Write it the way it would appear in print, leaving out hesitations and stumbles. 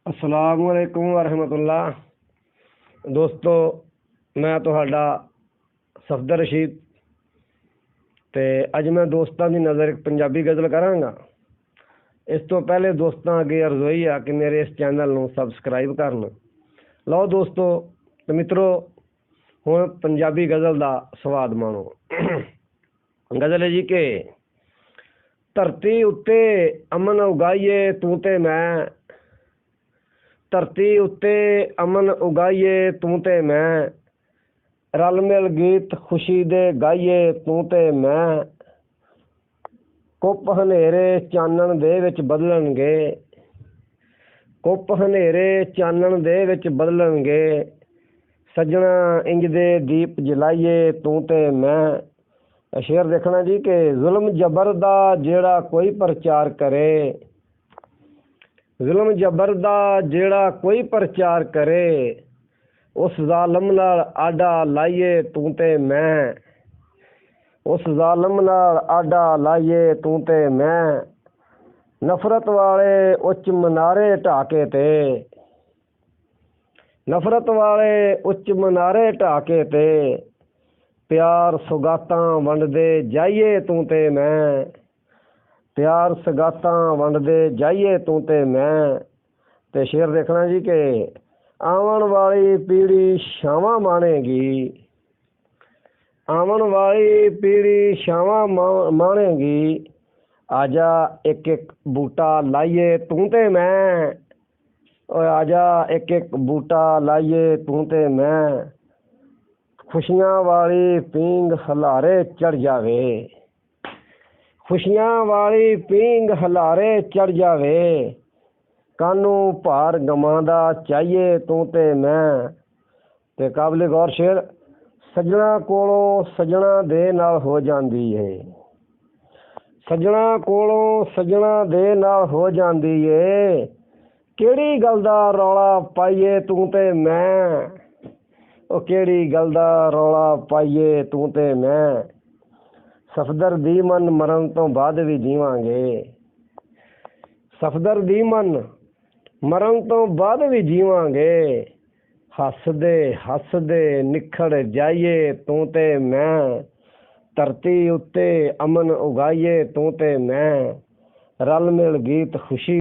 अस्सलाम वालेकुम वरहमतुल्लाह। दोस्तों, मैं ਤੁਹਾਡਾ ਸਫਦਰ ਰਸ਼ੀਦ ਤੇ ਅੱਜ ਮੈਂ ਦੋਸਤਾਂ ਦੀ ਨਜ਼ਰ ਇੱਕ ਪੰਜਾਬੀ ਗਜ਼ਲ ਕਰਾਂਗਾ। ਇਸ ਤੋਂ ਪਹਿਲੇ ਦੋਸਤਾਂ ਅੱਗੇ ਅਰਜ਼ੋਈ ਆ ਕਿ ਮੇਰੇ ਇਸ ਚੈਨਲ ਨੂੰ ਸਬਸਕ੍ਰਾਈਬ ਕਰਨ। ਲਓ ਦੋਸਤੋ ਤੇ ਮਿੱਤਰੋ, ਹੁਣ ਪੰਜਾਬੀ ਗਜ਼ਲ ਦਾ ਸਵਾਦ ਮਾਣੋ। ਗਜ਼ਲ ਹੈ ਜੀ ਕਿ ਧਰਤੀ ਉੱਤੇ ਅਮਨ ਉਗਾਈਏ ਤੂੰ ਤੇ ਮੈਂ, ਧਰਤੀ ਉੱਤੇ ਅਮਨ ਉਗਾਈਏ ਤੂੰ ਤੇ ਮੈਂ, ਰਲ ਮਿਲ ਗੀਤ ਖੁਸ਼ੀ ਦੇ ਗਾਈਏ ਤੂੰ ਤੇ ਮੈਂ। ਕੁੱਪ ਹਨੇਰੇ ਚਾਨਣ ਦੇ ਵਿੱਚ ਬਦਲਣਗੇ, ਕੁੱਪ ਹਨੇਰੇ ਚਾਨਣ ਦੇ ਵਿੱਚ ਬਦਲਣਗੇ, ਸੱਜਣਾ ਇੰਜ ਦੇ ਦੀਪ ਜਲਾਈਏ ਤੂੰ ਤੇ ਮੈਂ। ਸ਼ੇਰ ਦੇਖਣਾ ਜੀ ਕਿ ਜ਼ੁਲਮ ਜਬਰ ਦਾ ਜਿਹੜਾ ਕੋਈ ਪ੍ਰਚਾਰ ਕਰੇ, ਜ਼ੁਲਮ ਜਬਰ ਦਾ ਜਿਹੜਾ ਕੋਈ ਪ੍ਰਚਾਰ ਕਰੇ, ਉਸ ਜ਼ਾਲਮ ਨਾਲ ਆਡਾ ਲਾਈਏ ਤੂੰ ਤੇ ਮੈਂ, ਉਸ ਜ਼ਾਲਮ ਨਾਲ ਆਡਾ ਲਾਈਏ ਤੂੰ ਤੇ ਮੈਂ। ਨਫ਼ਰਤ ਵਾਲੇ ਉੱਚ ਮਨਾਰੇ ਢਾਹ ਕੇ ਤੇ, ਨਫ਼ਰਤ ਵਾਲੇ ਉੱਚ ਮਨਾਰੇ ਢਾਹ ਕੇ ਤੇ, ਪਿਆਰ ਸੁਗਾਤਾਂ ਵੰਡਦੇ ਜਾਈਏ ਤੂੰ ਤੇ ਮੈਂ, ਪਿਆਰ ਸਗਾਤਾਂ ਵੰਡਦੇ ਜਾਈਏ ਤੂੰ ਤੇ ਮੈਂ। ਤੇ ਸ਼ੇਰ ਦੇਖਣਾ ਜੀ ਕਿ ਆਉਣ ਵਾਲੀ ਪੀੜ੍ਹੀ ਛਾਵਾਂ ਮਾਣੇਗੀ, ਆਉਣ ਵਾਲੀ ਪੀੜ੍ਹੀ ਛਾਵਾਂ ਮਾਣੇਗੀ, ਆਜਾ ਇੱਕ ਇੱਕ ਬੂਟਾ ਲਾਈਏ ਤੂੰ ਤੇ ਮੈਂ, ਓਏ ਆਜਾ ਇੱਕ ਇੱਕ ਬੂਟਾ ਲਾਈਏ ਤੂੰ ਤੇ ਮੈਂ। ਖੁਸ਼ੀਆਂ ਵਾਲੀ ਪੀਂਘ ਹਲਾਰੇ ਚੜ੍ਹ ਜਾਵੇ, ਖੁਸ਼ੀਆਂ ਵਾਲੀ ਪੀਂਘ ਹਲਾਰੇ ਚੜ੍ਹ ਜਾਵੇ, ਕਾਨੂੰ ਭਾਰ ਗਮਾਂ ਦਾ ਚਾਹੀਏ ਤੂੰ ਤੇ ਮੈਂ। ਤੇ ਕਾਬਲੇ ਗੌਰ ਸ਼ੇਰ, ਸੱਜਣਾ ਕੋਲੋਂ ਸੱਜਣਾ ਦੇ ਨਾਲ ਹੋ ਜਾਂਦੀ ਏ, ਸੱਜਣਾ ਕੋਲੋਂ ਸੱਜਣਾ ਦੇ ਨਾਲ ਹੋ ਜਾਂਦੀ ਏ, ਕਿਹੜੀ ਗੱਲ ਦਾ ਰੌਲਾ ਪਾਈਏ ਤੂੰ ਤੇ ਮੈਂ, ਉਹ ਕਿਹੜੀ ਗੱਲ ਦਾ ਰੌਲਾ ਪਾਈਏ ਤੂੰ ਤੇ ਮੈਂ। ਸਫਦਰ ਦੀ ਮਨ ਮਰਨ ਤੋਂ ਬਾਅਦ ਵੀ ਜੀਵਾਂਗੇ, ਸਫਦਰ ਦੀ ਮਨ ਮਰਨ ਤੋਂ ਬਾਅਦ ਵੀ ਜੀਵਾਂਗੇ, ਹੱਸਦੇ ਹੱਸਦੇ ਨਿਖੜ ਜਾਈਏ ਤੂੰ ਤੇ ਮੈਂ। ਧਰਤੀ ਉੱਤੇ ਅਮਨ ਉਗਾਈਏ ਤੂੰ ਤੇ ਮੈਂ, ਰਲ ਮਿਲ ਗੀਤ ਖੁਸ਼ੀ